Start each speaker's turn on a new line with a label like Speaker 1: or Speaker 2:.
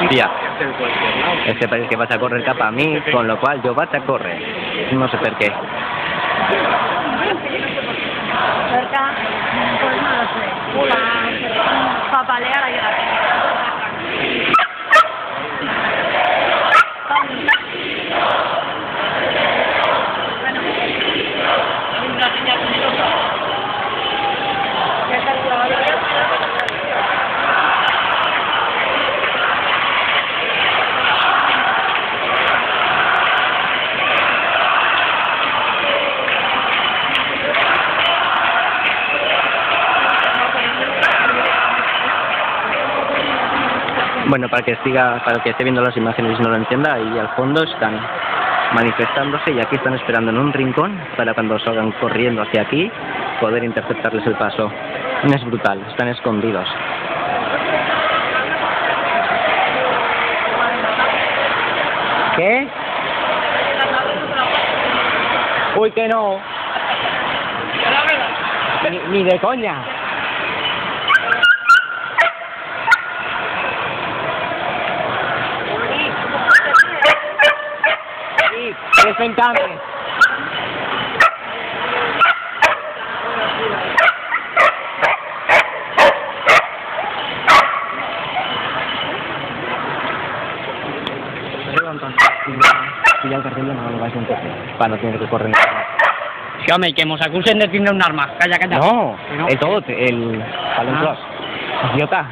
Speaker 1: Tía, este parece que vas a correr cap a mí, con lo cual yo vaig a córrer. No sé per què.
Speaker 2: Cerca, pues no lo sé. Para palear a llegar.
Speaker 1: Bueno, para el que esté viendo las imágenes y no lo entienda, ahí al fondo están manifestándose y aquí están esperando en un rincón para cuando salgan corriendo hacia aquí poder interceptarles el paso. Es brutal, están escondidos. ¿Qué? Uy, que no. Ni de coña. Desventame. Si ya el cartel no lo vais a entender, para no tener que correr.
Speaker 3: Sí, home, que mos acusen de tindre un arma. Calla, calla.
Speaker 1: No, el todo, el Palenclos. Idiota.